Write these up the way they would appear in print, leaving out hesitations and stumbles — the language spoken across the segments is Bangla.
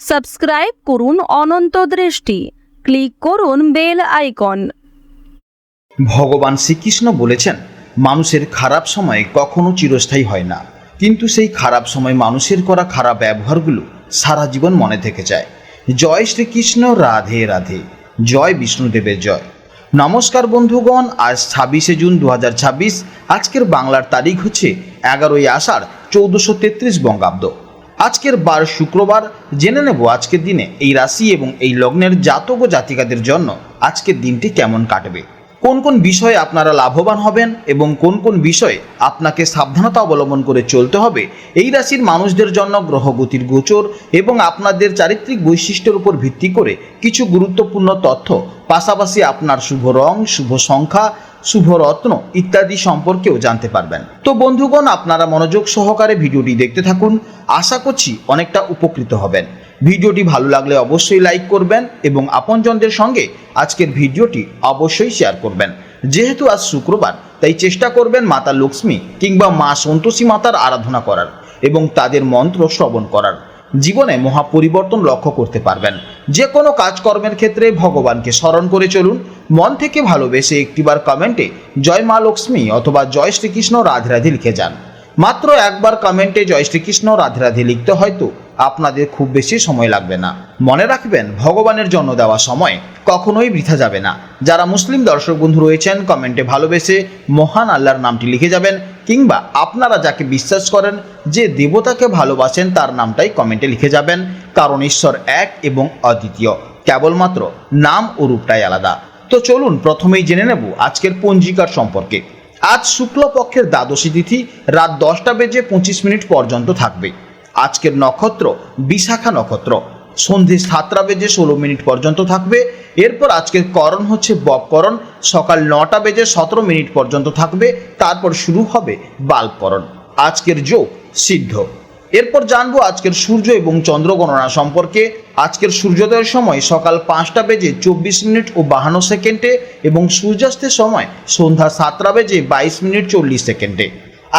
সাবস্ক্রাইব করুন অনন্ত দৃষ্টি, ক্লিক করুন বেল আইকন। ভগবান শ্রীকৃষ্ণ বলেছেন, মানুষের খারাপ সময় কখনো চিরস্থায়ী হয় না, কিন্তু সেই খারাপ সময় মানুষের করা খারাপ ব্যবহারগুলো সারা জীবন মনে থেকে যায়। জয় শ্রীকৃষ্ণ, রাধে রাধে, জয় বিষ্ণুদেবের জয়। নমস্কার বন্ধুগণ, আজ 26শে জুন 2026। আজকের বাংলার তারিখ হচ্ছে 11ই আষাঢ় 1433 বঙ্গাব্দ। আজকের বার শুক্রবার। জেনে নেব আজকের দিনে এই রাশি এবং এই লগ্নের জাতক ও জাতিকাদের জন্য আজকের দিনটি কেমন কাটবে, কোন কোন বিষয়ে আপনারা লাভবান হবেন এবং কোন কোন বিষয়ে আপনাকে সাবধানতা অবলম্বন করে চলতে হবে। এই রাশির মানুষদের জন্য গ্রহগতির গোচর এবং আপনাদের চারিত্রিক বৈশিষ্ট্যের উপর ভিত্তি করে কিছু গুরুত্বপূর্ণ তথ্য, পাশাপাশি আপনার শুভ রং, শুভ সংখ্যা, শুভ রত্ন ইত্যাদি সম্পর্কেও জানতে পারবেন। তো বন্ধুগণ, আপনারা মনোযোগ সহকারে ভিডিওটি দেখতে থাকুন। আশা করছি অনেকটা উপকৃত হবেন। ভিডিওটি ভালো লাগলে অবশ্যই লাইক করবেন এবং আপনজনদের সঙ্গে আজকের ভিডিওটি অবশ্যই শেয়ার করবেন। যেহেতু আজ শুক্রবার, তাই চেষ্টা করবেন মাতা লক্ষ্মী কিংবা মা সন্তোষী মাতার আরাধনা করার এবং তাদের মন্ত্র শ্রবণ করার। জীবনে মহা পরিবর্তন লক্ষ্য করতে পারবেন। যে কোনো কাজকর্মের ক্ষেত্রে ভগবানকে স্মরণ করে চলুন। মন থেকে ভালোবেসে একটিবার কমেন্টে জয় মা লক্ষ্মী অথবা জয় শ্রীকৃষ্ণ রাধে রাধে লিখে যান। মাত্র একবার কমেন্টে জয় শ্রীকৃষ্ণ রাধে রাধে লিখতে হয়তো আপনাদের খুব বেশি সময় লাগবে না। মনে রাখবেন, ভগবানের জন্য দেওয়া সময় কখনোই বৃথা যাবে না। যারা মুসলিম দর্শক বন্ধু রয়েছেন, কমেন্টে ভালোবেসে মহান আল্লাহর নামটি লিখে যাবেন, কিংবা আপনারা যাকে বিশ্বাস করেন, যে দেবতাকে ভালোবাসেন, তার নামটাই কমেন্টে লিখে যাবেন। কারণ ঈশ্বর এক এবং অদ্বিতীয়, কেবলমাত্র নাম ও রূপটাই আলাদা। তো চলুন প্রথমেই জেনে নেব আজকের পঞ্জিকার সম্পর্কে। আজ শুক্লপক্ষের দ্বাদশী তিথি রাত 10:25 পর্যন্ত থাকবে। আজকের নক্ষত্র বিশাখা নক্ষত্র, সন্ধে 7:16 পর্যন্ত থাকবে। এরপর আজকের করণ হচ্ছে বপকরণ, সকাল 9:17 পর্যন্ত থাকবে। তারপর শুরু হবে বাল্বকরণ। আজকের যোগ সিদ্ধ। এরপর জানবো আজকের সূর্য এবং চন্দ্র গণনা সম্পর্কে। আজকের সূর্যোদয়ের সময় সকাল 5:24 এবং সূর্যাস্তের সময় সন্ধ্যা 7:22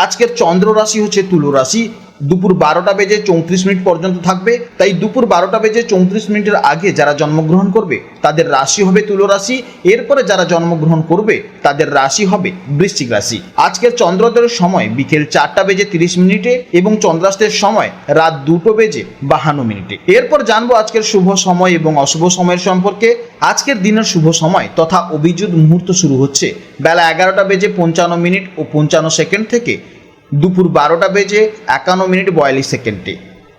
আজকের চন্দ্র রাশি হচ্ছে তুলা রাশি। দুপুর 12:34 পর্যন্ত থাকবে। তাই দুপুর 12:34 আগে যারা জন্মগ্রহণ করবে তাদের রাশি হবে তুলা রাশি। এরপরে যারা জন্মগ্রহণ করবে তাদের রাশি হবে বৃশ্চিক রাশি। আজকের চন্দ্রোদয়ের সময় বিকেল 4:30 এবং চন্দ্রাস্তের সময় রাত 2:52। এরপর জানবো আজকের শুভ সময় এবং অশুভ সময়ের সম্পর্কে। আজকের দিনের শুভ সময় তথা অভিজিৎ মুহূর্ত শুরু হচ্ছে বেলা 11:55 থেকে দুপুর 12:51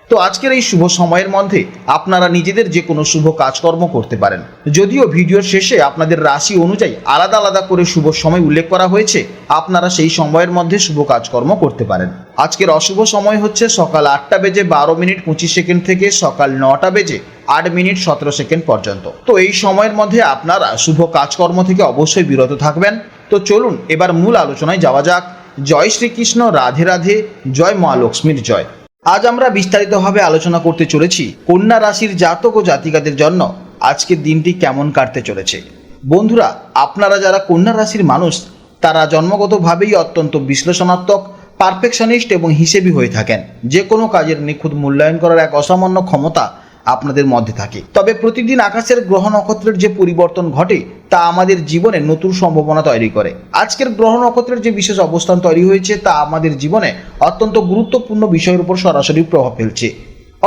তো আজকের এই শুভ সময়ের মধ্যে আপনারা নিজেদের যে কোনো শুভ কাজকর্ম করতে পারেন। যদিও ভিডিওর শেষে আপনাদের রাশি অনুযায়ী আলাদা আলাদা করে শুভ সময় উল্লেখ করা হয়েছে, আপনারা সেই সময়ের মধ্যে শুভ কাজকর্ম করতে পারেন। আজকের অশুভ সময় হচ্ছে সকাল 8:12:25 থেকে সকাল 9:08:17 পর্যন্ত। তো এই সময়ের মধ্যে আপনারা শুভ কাজকর্ম থেকে অবশ্যই বিরত থাকবেন। তো চলুন এবার মূল আলোচনায় যাওয়া যাক। জয় শ্রীকৃষ্ণ, রাধে রাধে, জয় মা লক্ষ্মীর জয়। আজ আমরা বিস্তারিতভাবে আলোচনা করতে চলেছি কন্যা রাশির জাতক ও জাতিকাদের জন্য আজকের দিনটি কেমন কাটতে চলেছে। বন্ধুরা, আপনারা যারা কন্যা রাশির মানুষ, তারা জন্মগতভাবেই অত্যন্ত বিশ্লেষণাত্মক, পারফেকশনিস্ট এবং হিসেবি হয়ে থাকেন। যে কোনো কাজের নিখুঁত মূল্যায়ন করার এক অসামান্য ক্ষমতা আপনাদের মধ্যে থাকে। তবে প্রতিদিন আকাশের গ্রহ নক্ষত্রের যে পরিবর্তন ঘটে তা আমাদের জীবনে নতুন সম্ভাবনা তৈরি করে। আজকের গ্রহ নক্ষত্রের যে বিশেষ অবস্থান তৈরি হয়েছে তা আমাদের জীবনে অত্যন্ত গুরুত্বপূর্ণ বিষয়ের উপর সরাসরি প্রভাব ফেলছে।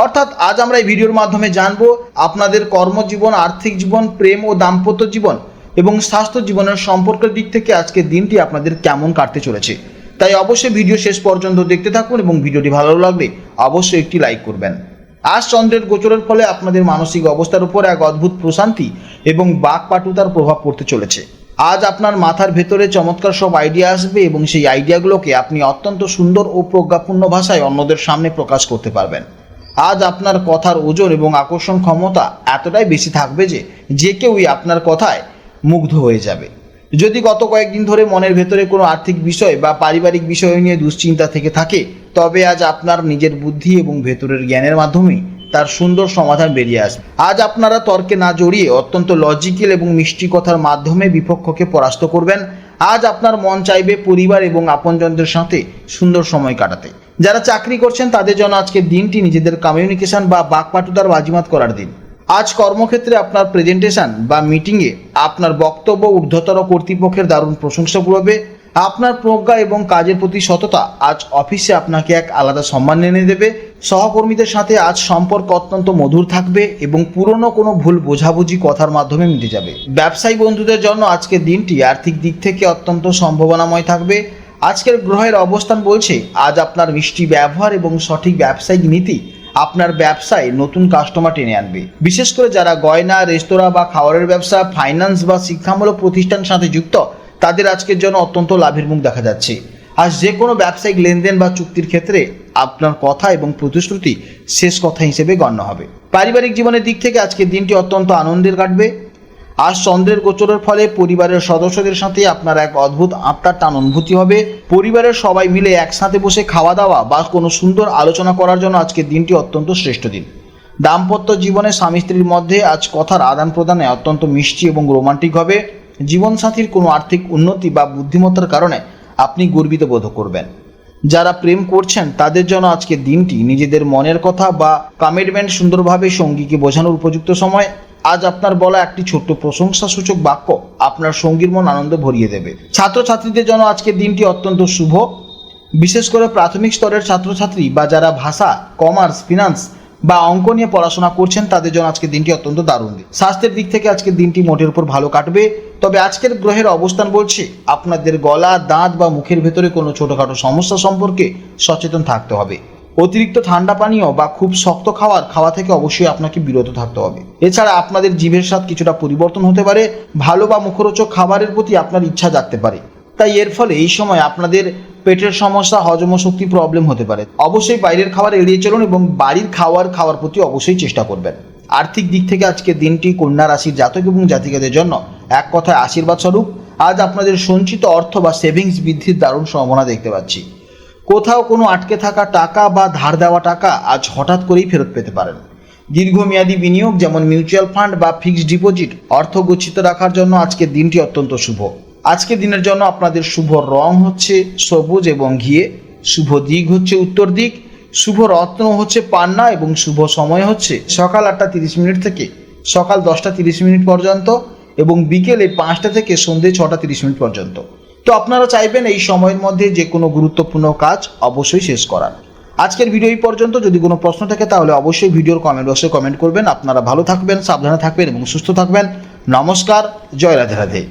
অর্থাৎ আজ আমরা এই ভিডিওর মাধ্যমে জানবো আপনাদের কর্মজীবন, আর্থিক জীবন, প্রেম ও দাম্পত্য জীবন এবং স্বাস্থ্য জীবনের সম্পর্কের দিক থেকে আজকের দিনটি আপনাদের কেমন কাটতে চলেছে। তাই অবশ্যই ভিডিও শেষ পর্যন্ত দেখতে থাকুন এবং ভিডিওটি ভালো লাগলে অবশ্যই একটি লাইক করবেন। আজ চন্দ্রের গোচরের ফলে আপনাদের মানসিক অবস্থার উপর এক অদ্ভুত প্রশান্তি এবং বাকপাটুতার প্রভাব পড়তে চলেছে। আজ আপনার মাথার ভেতরে চমৎকার সব আইডিয়া আসবে এবং সেই আইডিয়াগুলোকে আপনি অত্যন্ত সুন্দর ও প্রজ্ঞাপূর্ণ ভাষায় অন্যদের সামনে প্রকাশ করতে পারবেন। আজ আপনার কথার ওজন এবং আকর্ষণ ক্ষমতা এতটাই বেশি থাকবে যে কেউই আপনার কথায় মুগ্ধ হয়ে যাবে। যদি গত কয়েকদিন ধরে মনের ভেতরে কোনো আর্থিক বিষয় বা পারিবারিক বিষয় নিয়ে দুশ্চিন্তা থেকে থাকে, তবে আজ আপনার নিজের বুদ্ধি এবং ভেতরের জ্ঞানের মাধ্যমে তার সুন্দর সমাধান বেরিয়ে আসবে। আজ আপনারা তর্কে না জড়িয়ে অত্যন্ত লজিক্যাল এবং মিষ্টি কথার মাধ্যমে বিপক্ষকে পরাস্ত করবেন। আজ আপনার মন চাইবে পরিবার এবং আপনজনদের সাথে সুন্দর সময় কাটাতে। যারা চাকরি করছেন তাদের জন্য আজকের দিনটি নিজেদের কমিউনিকেশন বা বাকপাটুদার বাজিমাত করার দিন। আজ কর্মক্ষেত্রে আপনার প্রেজেন্টেশন বা মিটিংয়ে আপনার বক্তব্য ঊর্ধ্বতর কর্তৃপক্ষের দারুণ প্রশংসা কুড়াবে। আপনার প্রজ্ঞা এবং কাজের প্রতি সততা আজ অফিসে আপনাকে এক আলাদা সম্মান এনে দেবে। সহকর্মীদের সাথে আজ সম্পর্ক অত্যন্ত মধুর থাকবে এবং পুরনো কোনো ভুল বোঝাবুঝি কথার মাধ্যমে মিটে যাবে। ব্যবসায়ী বন্ধুদের জন্য আজকের দিনটি আর্থিক দিক থেকে অত্যন্ত সম্ভাবনাময় থাকবে। আজকের গ্রহের অবস্থান বলছে আজ আপনার মিষ্টি ব্যবহার এবং সঠিক ব্যবসায়িক নীতি আপনার ব্যবসায় নতুন কাস্টমার টেনে আনবে। বিশেষ করে যারা গয়না, রেস্তোরাঁ বা খাবারের ব্যবসা, ফাইন্যান্স বা শিক্ষামূলক প্রতিষ্ঠানের সাথে যুক্ত, তাদের আজকের জন্য অত্যন্ত লাভের মুখ দেখা যাচ্ছে। আজ যে কোনো ব্যবসায়িক লেনদেন বা চুক্তির ক্ষেত্রে আপনার কথা এবং প্রতিশ্রুতি শেষ কথা হিসেবে গণ্য হবে। পারিবারিক জীবনের দিক থেকে আজকের দিনটি অত্যন্ত আনন্দের কাটবে। আজ চন্দ্রের গোচরের ফলে পরিবারের সদস্যদের সাথে আপনার এক অদ্ভুত আত্মার টান অনুভূতি হবে। পরিবারের সবাই মিলে একসাথে বসে খাওয়া দাওয়া বা কোনো সুন্দর আলোচনা করার জন্য আজকের দিনটি অত্যন্ত শ্রেষ্ঠ দিন। দাম্পত্য জীবনে স্বামী স্ত্রীর মধ্যে আজ কথার আদান প্রদানে অত্যন্ত মিষ্টি এবং রোমান্টিক হবে। জীবনসাথীর কোনো আর্থিক উন্নতি বা বুদ্ধিমত্তার কারণে আপনি গর্বিত বোধ করবেন। যারা প্রেম করছেন তাদের জন্য আজকের দিনটি নিজেদের মনের কথা বা কমিটমেন্ট সুন্দরভাবে সঙ্গীকে বোঝানোর উপযুক্ত সময়। আজ আপনার বলা একটি ছোট্ট প্রশংসাসূচক বাক্য আপনার সঙ্গীর মন আনন্দ ভরিয়ে দেবে। ছাত্রছাত্রীদের জন্য আজকের দিনটি অত্যন্ত শুভ। বিশেষ করে প্রাথমিক স্তরের ছাত্রছাত্রী বা যারা ভাষা, কমার্স, ফিনান্স বা অঙ্ক নিয়ে পড়াশোনা করছেন তাদের জন্য আজকের দিনটি অত্যন্ত দারুণ দিন। স্বাস্থ্যের দিক থেকে আজকের দিনটি মোটের উপর ভালো কাটবে। তবে আজকের গ্রহের অবস্থান বলছে আপনাদের গলা, দাঁত বা মুখের ভেতরে কোনো ছোটোখাটো সমস্যা সম্পর্কে সচেতন থাকতে হবে। অতিরিক্ত ঠান্ডা পানীয় বা খুব শক্ত খাওয়া থেকে অবশ্যই আপনাকে বিরত থাকতে হবে। এছাড়া আপনাদের জিভের স্বাদ কিছুটা পরিবর্তন হতে পারে। ভালো বা মুখরোচক খাবারের প্রতি আপনার ইচ্ছা জাগতে পারে। তাই এর ফলে এই সময় আপনাদের পেটের সমস্যা, হজম শক্তি প্রবলেম হতে পারে। অবশ্যই বাইরের খাবার এড়িয়ে চলুন এবং বাড়ির খাওয়ার প্রতি অবশ্যই চেষ্টা করবেন। আর্থিক দিক থেকে আজকের দিনটি কন্যা রাশির জাতক এবং জাতিকাদের জন্য এক কথায় আশীর্বাদ স্বরূপ। আজ আপনাদের সঞ্চিত অর্থ বা সেভিংস বৃদ্ধির দারুণ সম্ভাবনা দেখতে পাচ্ছি। কোথাও কোনো আটকে থাকা টাকা বা ধার দেওয়া টাকা আজ হঠাৎ করেই ফেরত পেতে পারেন। দীর্ঘমেয়াদী বিনিয়োগ যেমন মিউচুয়াল ফান্ড বা ফিক্সড ডিপোজিট অর্থ গচ্ছিত রাখার জন্য আজকের দিনটি অত্যন্ত শুভ। আজকের দিনের জন্য আপনাদের শুভ রং হচ্ছে সবুজ এবং ঘিয়ে, শুভ দিক হচ্ছে উত্তর দিক, শুভ রত্ন হচ্ছে পান্না এবং শুভ সময় হচ্ছে সকাল 8:30 থেকে সকাল 10:30 পর্যন্ত এবং বিকেলে 5টা থেকে সন্ধ্যে 6:30 পর্যন্ত। তো আপনারা চাইবেন এই সময়ের মধ্যে যে কোনো গুরুত্বপূর্ণ কাজ অবশ্যই শেষ করার। আজকের ভিডিও এই পর্যন্ত। যদি কোনো প্রশ্ন থাকে তাহলে অবশ্যই ভিডিওর কমেন্ট বক্সে কমেন্ট করবেন। আপনারা ভালো থাকবেন, সাবধানে থাকবেন এবং সুস্থ থাকবেন। নমস্কার, জয় রাধে রাধে।